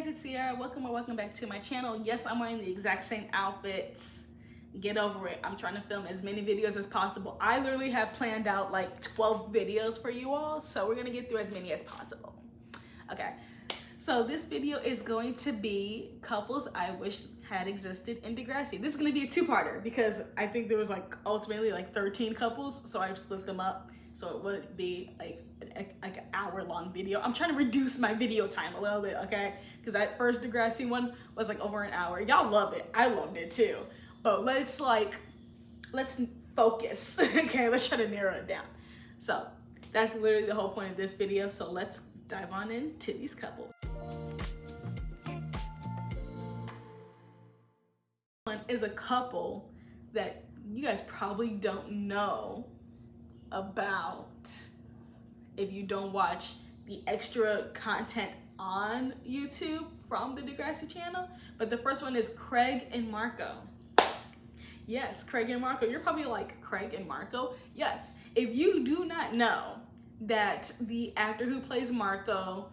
it's Sierra. Welcome or welcome back to my channel. Yes, I'm wearing the exact same outfits. Get over it. I'm trying to film as many videos as possible. I literally have planned out like 12 videos for you all, so we're gonna get through as many as possible. Okay, so this video is going to be couples I wish had existed in Degrassi. This is gonna be a two-parter because I think there was like ultimately like 13 couples, so I split them up so it wouldn't be like an hour-long video. I'm trying to reduce my video time a little bit, okay? Because that first Degrassi one was like over an hour. Y'all love it. I loved it too. But let's focus, okay? Let's try to narrow it down. So that's literally the whole point of this video. So let's dive on into these couples. One is a couple that you guys probably don't know about if you don't watch the extra content on YouTube from the Degrassi channel. But the first one is Craig and Marco. Yes, Craig and Marco. You're probably like, Craig and Marco? Yes. If you do not know that the actor who plays Marco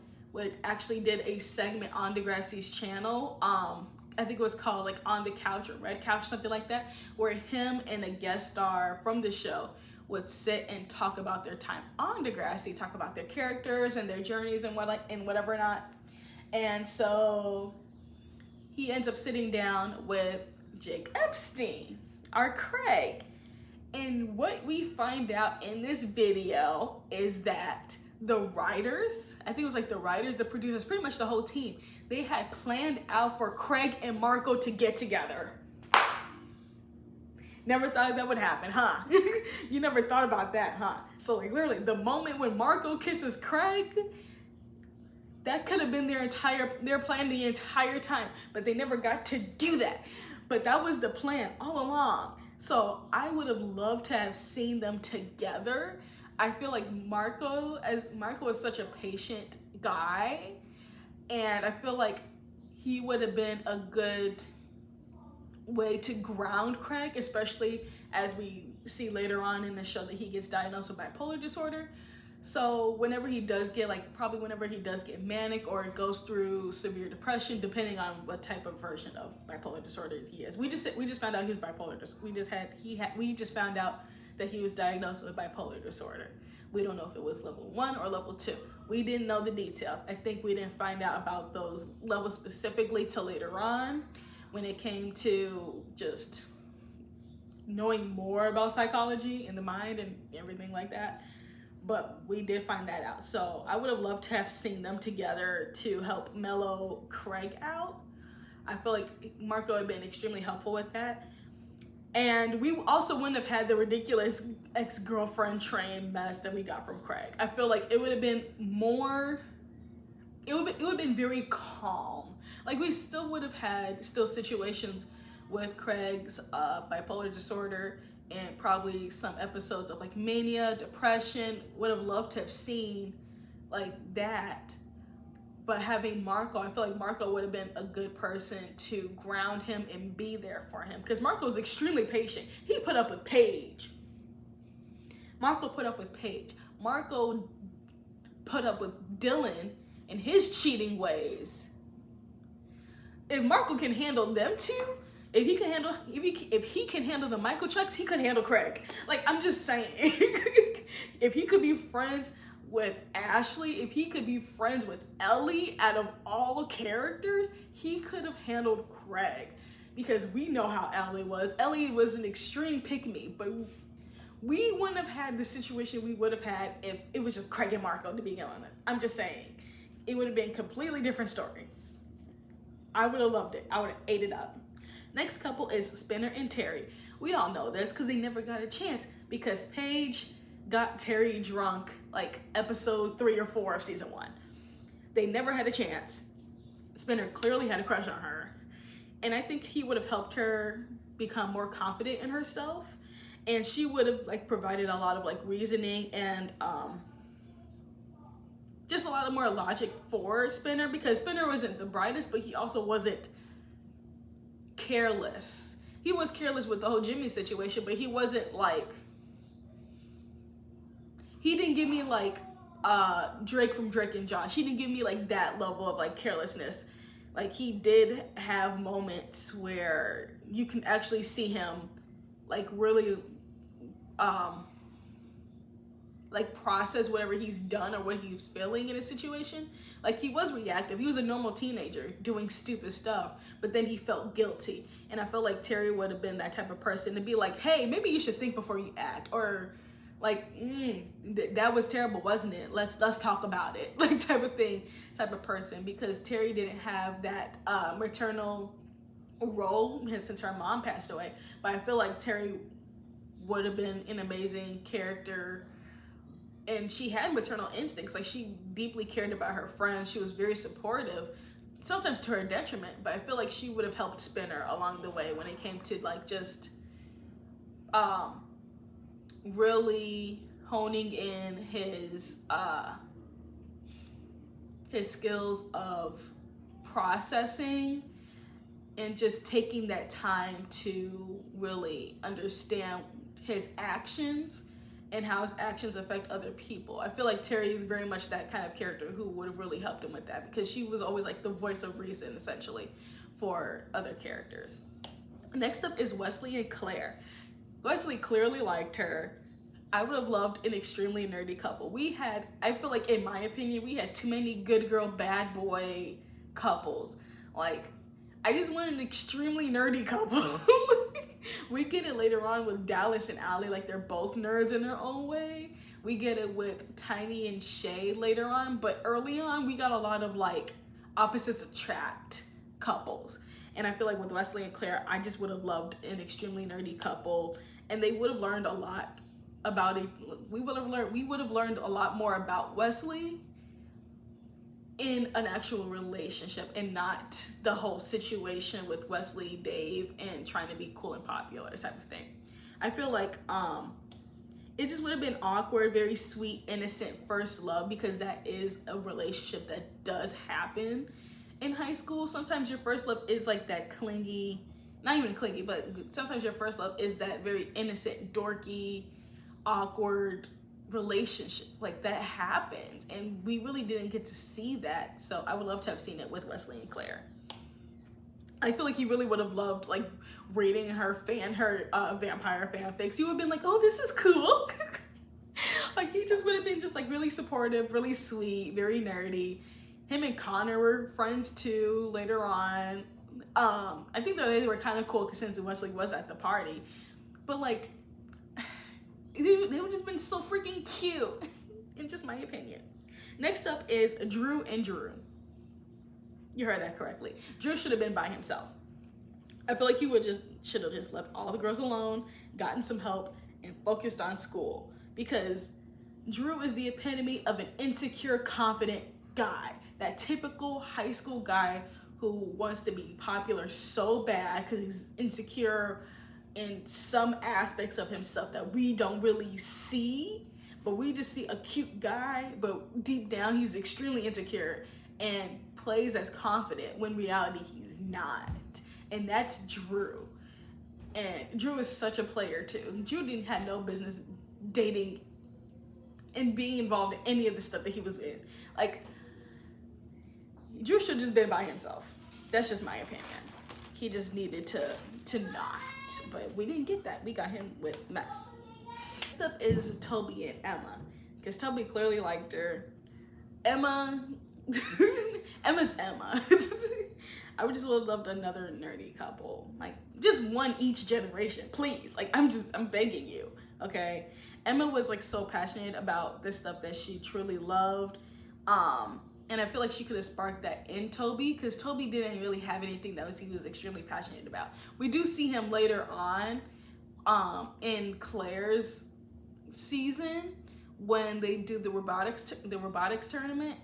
actually did a segment on Degrassi's channel, I think it was called like On the Couch or Red Couch, something like that, where him and a guest star from the show would sit and talk about their time on Degrassi, talk about their characters and their journeys and whatever not. And so he ends up sitting down with Jake Epstein, our Craig. And what we find out in this video is that the writers, I think it was like the writers, the producers, pretty much the whole team, they had planned out for Craig and Marco to get together. Never thought that would happen, huh? You never thought about that, huh? So like literally the moment when Marco kisses Craig, that could have been their plan the entire time, but they never got to do that. But that was the plan all along. So I would have loved to have seen them together. I feel like Marco is such a patient guy, and I feel like he would have been a good way to ground Craig, especially as we see later on in the show that he gets diagnosed with bipolar disorder. So whenever he does get whenever he does get manic or goes through severe depression, depending on what type of version of bipolar disorder he is. We just found out he was bipolar. We just found out that he was diagnosed with bipolar disorder. We don't know if it was level 1 or level 2. We didn't know the details. I think we didn't find out about those levels specifically till later on, when it came to just knowing more about psychology and the mind and everything like that. But we did find that out. So I would have loved to have seen them together to help mellow Craig out. I feel like Marco had been extremely helpful with that. And we also wouldn't have had the ridiculous ex-girlfriend train mess that we got from Craig. I feel like it would have been more, it would have been very calm. Like we still would have had situations with Craig's bipolar disorder and probably some episodes of like mania, depression. Would have loved to have seen like that. But having Marco, I feel like Marco would have been a good person to ground him and be there for him. Because Marco was extremely patient. He put up with Paige. Marco put up with Paige. Marco put up with Dylan and his cheating ways. If Marco can handle them two, if he can handle the Michael Chucks, he could handle Craig. Like, I'm just saying. If he could be friends with Ashley, if he could be friends with Ellie, out of all characters, he could have handled Craig. Because we know how Ellie was. Ellie was an extreme pick-me, but we wouldn't have had the situation we would have had if it was just Craig and Marco to begin with. I'm just saying. It would have been a completely different story. I would have loved it. I would have ate it up. Next couple is Spinner and Terry. We all know this because they never got a chance because Paige got Terry drunk like episode 3 or 4 of season 1. They never had a chance. Spinner clearly had a crush on her. And I think he would have helped her become more confident in herself. And she would have like provided a lot of like reasoning and just a lot of more logic for Spinner, because Spinner wasn't the brightest, but he also wasn't careless. He was careless with the whole Jimmy situation, but he wasn't like, he didn't give me like Drake from Drake and Josh. He didn't give me like that level of like carelessness. Like, he did have moments where you can actually see him like really like process whatever he's done or what he's feeling in a situation. Like, he was reactive. He was a normal teenager doing stupid stuff, but then he felt guilty. And I feel like Terry would have been that type of person to be like, hey, maybe you should think before you act, or like, that was terrible, wasn't it? Let's talk about it, like, type of thing, type of person. Because Terry didn't have that maternal role since her mom passed away. But I feel like Terry would have been an amazing character. And she had maternal instincts. Like, she deeply cared about her friends. She was very supportive, sometimes to her detriment. But I feel like she would have helped Spinner along the way when it came to like just really honing in his skills of processing and just taking that time to really understand his actions and how his actions affect other people. I feel like Terry is very much that kind of character who would have really helped him with that, because she was always like the voice of reason essentially for other characters. Next up is Wesley and Claire. Wesley clearly liked her. I would have loved an extremely nerdy couple. I feel like, in my opinion, we had too many good girl, bad boy couples. Like, I just want an extremely nerdy couple. We get it later on with Dallas and Alli, like, they're both nerds in their own way. We get it with Tiny and Shay later on, but early on, we got a lot of like opposites attract couples. And I feel like with Wesley and Claire, I just would have loved an extremely nerdy couple, and they would have learned a lot about it. We would have learned a lot more about Wesley in an actual relationship, and not the whole situation with Wesley, Dave, and trying to be cool and popular type of thing. I feel like it just would have been awkward, very sweet, innocent first love, because that is a relationship that does happen in high school. Sometimes your first love is like that clingy, not even clingy, but sometimes your first love is that very innocent, dorky, awkward relationship. Like, that happens, and we really didn't get to see that. So I would love to have seen it with Wesley and Claire. I feel like he really would have loved like reading her vampire fanfics. He would have been like, oh, this is cool. Like, he just would have been just like really supportive, really sweet, very nerdy. Him and Connor were friends too later on. I think that they were kind of cool since Wesley was at the party, but like, they would have just been so freaking cute, in just my opinion. Next up is Drew and Drew. You heard that correctly. Drew should have been by himself. I feel like he should have just left all the girls alone, gotten some help, and focused on school. Because Drew is the epitome of an insecure, confident guy. That typical high school guy who wants to be popular so bad because he's insecure in some aspects of himself that we don't really see, but we just see a cute guy, but deep down he's extremely insecure and plays as confident when in reality he's not. And that's Drew. And Drew is such a player too. Drew didn't have no business dating and being involved in any of the stuff that he was in. Like, Drew should have just been by himself. That's just my opinion. He just needed to not. But we didn't get that. We got him with Mess. Next up is Toby and Emma, because Toby clearly liked her. Emma's Emma. I would just have loved another nerdy couple, like just one each generation, please. Like, I'm begging you, okay? Emma was like so passionate about the stuff that she truly loved, and I feel like she could have sparked that in Toby, because Toby didn't really have anything that he was extremely passionate about. We do see him later on in Claire's season when they do the robotics tournament,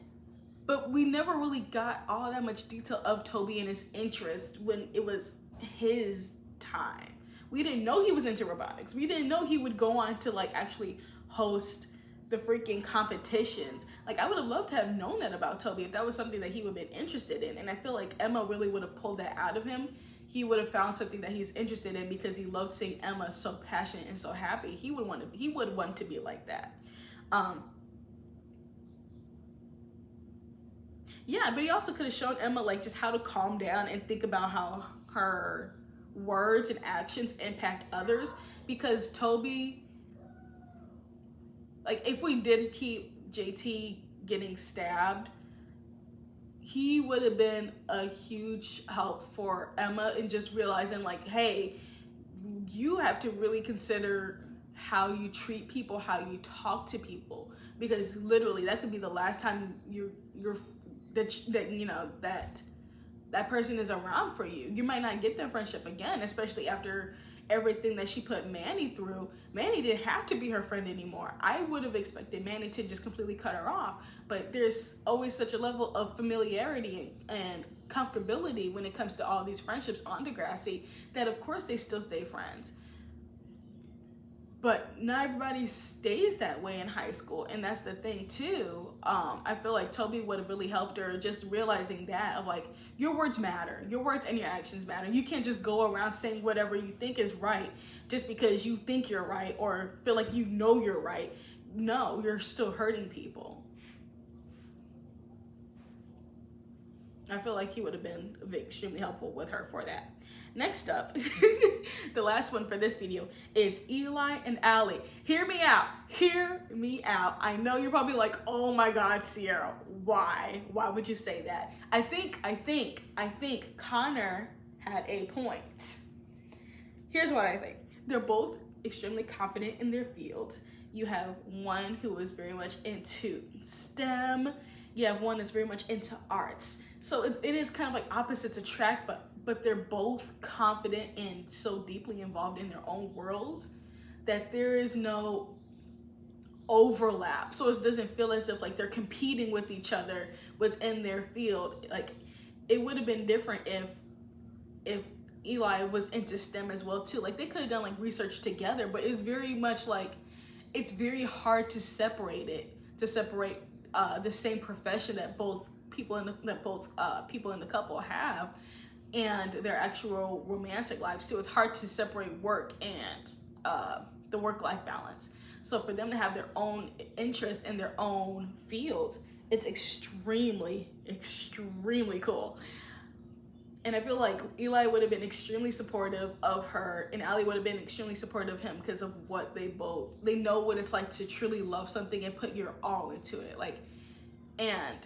but we never really got all that much detail of Toby and his interest when it was his time. We didn't know he was into robotics. We didn't know he would go on to like actually host the freaking competitions. Like, I would have loved to have known that about Toby if that was something that he would have been interested in. And I feel like Emma really would have pulled that out of him. He would have found something that he's interested in because he loved seeing Emma so passionate and so happy. He would want to be like that. Yeah, but he also could have shown Emma like just how to calm down and think about how her words and actions impact others, because Toby, like if we did keep JT getting stabbed, he would have been a huge help for Emma in just realizing like, hey, you have to really consider how you treat people, how you talk to people, because literally that could be the last time that person is around for you. You might not get that friendship again, especially after everything that she put Manny through. Manny didn't have to be her friend anymore. I would have expected Manny to just completely cut her off, but there's always such a level of familiarity and comfortability when it comes to all these friendships on Degrassi that of course they still stay friends. But not everybody stays that way in high school, and that's the thing too. I feel like Toby would have really helped her just realizing that, of like, your words matter. Your words and your actions matter. You can't just go around saying whatever you think is right just because you think you're right or feel like you know you're right. No, you're still hurting people. I feel like he would have been extremely helpful with her for that. Next up, the last one for this video is Eli and Alli. Hear me out. Hear me out. I know you're probably like, oh my God, Sierra, why? Why would you say that? I think Connor had a point. Here's what I think. They're both extremely confident in their field. You have one who is very much into STEM. You have one that's very much into arts. So it is kind of like opposites attract, but they're both confident and so deeply involved in their own worlds that there is no overlap. So it doesn't feel as if like they're competing with each other within their field. Like it would have been different if Eli was into STEM as well too. Like they could have done like research together, but it's very much like, it's very hard to separate the same profession that both people in the couple have and their actual romantic lives too. It's hard to separate work and the work-life balance. So for them to have their own interests in their own field, it's extremely, extremely cool. And I feel like Eli would have been extremely supportive of her, and Alli would have been extremely supportive of him because of what they know what it's like to truly love something and put your all into it. Like, and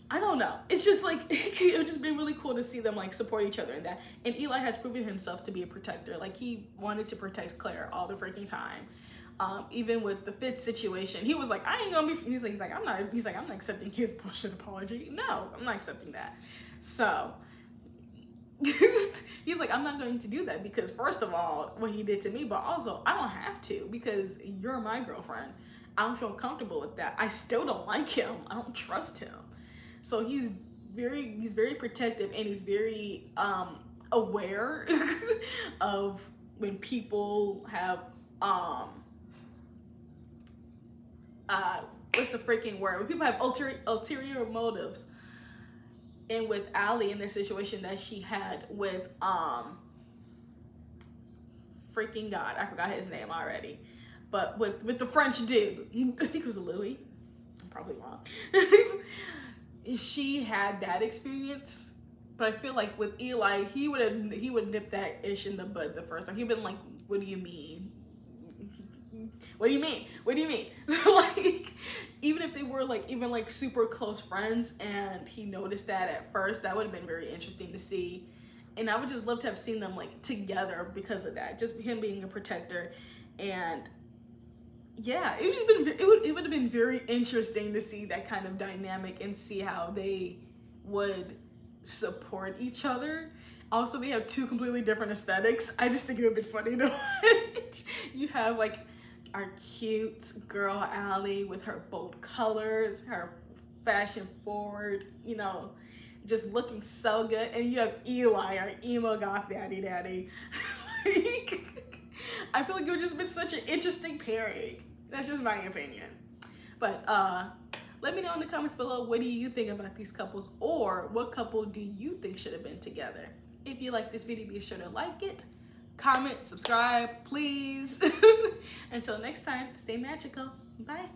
I don't know. It's just like, it would just be really cool to see them like support each other in that. And Eli has proven himself to be a protector. Like he wanted to protect Claire all the freaking time. Even with the Fitz situation, he was like, I ain't gonna be, he's like, I'm not accepting his bullshit apology. No, I'm not accepting that. So he's like, I'm not going to do that because first of all, what he did to me, but also I don't have to because you're my girlfriend. I don't feel comfortable with that. I still don't like him. I don't trust him. So he's very protective, and he's very aware of when people have what's the freaking word? When people have ulterior motives. And with Alli in the situation that she had with freaking God, I forgot his name already. But with the French dude, I think it was Louis. I'm probably wrong. She had that experience, but I feel like with Eli, he would nip that ish in the bud the first time. He'd been like, "What do you mean? What do you mean? What do you mean?" Like, even if they were like even like super close friends, and he noticed that at first, that would have been very interesting to see. And I would just love to have seen them like together because of that, just him being a protector. And yeah, it would have been very interesting to see that kind of dynamic and see how they would support each other. Also, they have two completely different aesthetics. I just think it would be funny to watch. You have like our cute girl Alli with her bold colors, her fashion forward, you know, just looking so good. And you have Eli, our emo goth daddy. Like, I feel like it would just been such an interesting pairing. That's just my opinion. But let me know in the comments below, what do you think about these couples, or what couple do you think should have been together? If you like this video, be sure to like it, comment, subscribe, please. Until next time, stay magical. Bye.